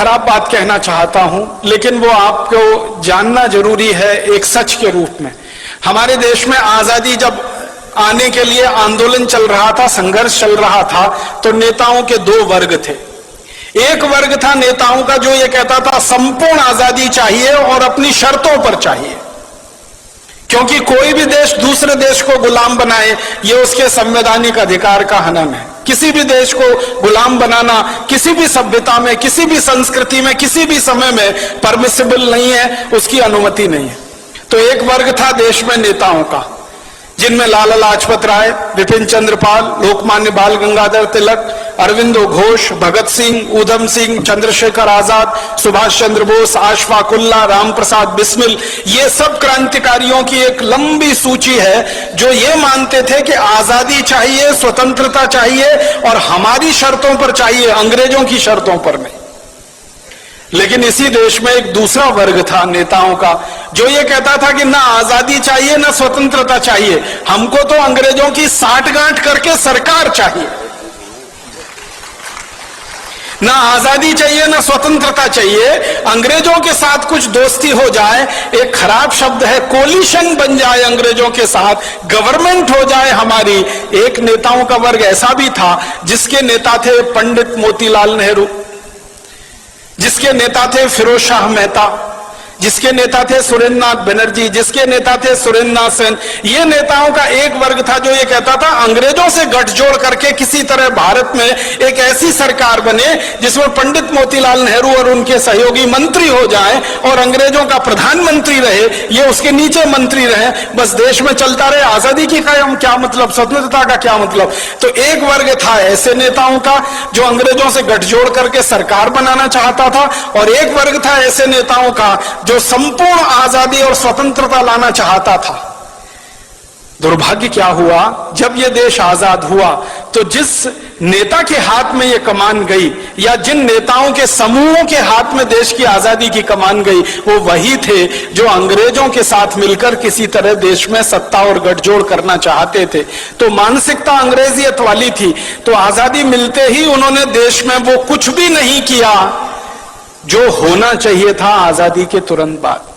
खराब बात कहना चाहता हूं, लेकिन वो आपको जानना जरूरी है एक सच के रूप में। हमारे देश में आजादी जब आने के लिए आंदोलन चल रहा था, संघर्ष चल रहा था, तो नेताओं के दो वर्ग थे। एक वर्ग था नेताओं का जो ये कहता था संपूर्ण आजादी चाहिए और अपनी शर्तों पर चाहिए, क्योंकि कोई भी देश दूसरे देश को गुलाम बनाए ये उसके संवैधानिक अधिकार का हनन है। किसी भी देश को गुलाम बनाना किसी भी सभ्यता में, किसी भी संस्कृति में, किसी भी समय में परमिसिबल नहीं है, उसकी अनुमति नहीं है। तो एक वर्ग था देश में नेताओं का, जिनमें लाला लाजपत राय, विपिन चंद्र पाल, लोकमान्य बाल गंगाधर तिलक, अरविंदो घोष, भगत सिंह, ऊधम सिंह, चंद्रशेखर आजाद, सुभाष चंद्र बोस, अशफाक उल्लाह, राम प्रसाद बिस्मिल, ये सब क्रांतिकारियों की एक लंबी सूची है जो ये मानते थे कि आजादी चाहिए, स्वतंत्रता चाहिए और हमारी शर्तों पर चाहिए, अंग्रेजों की शर्तों पर नहीं। लेकिन इसी देश में एक दूसरा वर्ग था नेताओं का जो ये कहता था कि ना आजादी चाहिए ना स्वतंत्रता चाहिए, हमको तो अंग्रेजों की साठगांठ करके सरकार चाहिए। ना आजादी चाहिए ना स्वतंत्रता चाहिए, अंग्रेजों के साथ कुछ दोस्ती हो जाए, एक खराब शब्द है, कोलिशन बन जाए अंग्रेजों के साथ, गवर्नमेंट हो जाए हमारी। एक नेताओं का वर्ग ऐसा भी था जिसके नेता थे पंडित मोतीलाल नेहरू, जिसके नेता थे फिरोज शाह मेहता, जिसके नेता थे सुरेंद्रनाथ बनर्जी, जिसके नेता थे सुरेंद्रनाथ सेन। ये नेताओं का एक वर्ग था जो ये कहता था अंग्रेजों से गठजोड़ करके किसी तरह भारत में एक ऐसी सरकार बने जिसमें पंडित मोतीलाल नेहरू और उनके सहयोगी मंत्री हो जाएं और अंग्रेजों का प्रधानमंत्री रहे, ये उसके नीचे मंत्री रहे, बस देश में चलता रहे। आजादी की क्या मतलब, स्वतंत्रता का क्या मतलब। तो एक वर्ग था ऐसे नेताओं का जो अंग्रेजों से गठजोड़ करके सरकार बनाना चाहता था, और एक वर्ग था ऐसे नेताओं का जो संपूर्ण आजादी और स्वतंत्रता लाना चाहता था। दुर्भाग्य क्या हुआ, जब यह देश आजाद हुआ तो जिस नेता के हाथ में यह कमान गई या जिन नेताओं के समूहों के हाथ में देश की आजादी की कमान गई, वो वही थे जो अंग्रेजों के साथ मिलकर किसी तरह देश में सत्ता और गठजोड़ करना चाहते थे। तो मानसिकता अंग्रेजियत वाली थी। तो आजादी मिलते ही उन्होंने देश में वो कुछ भी नहीं किया जो होना चाहिए था आजादी के तुरंत बाद।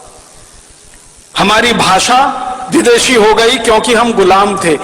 हमारी भाषा विदेशी हो गई क्योंकि हम गुलाम थे।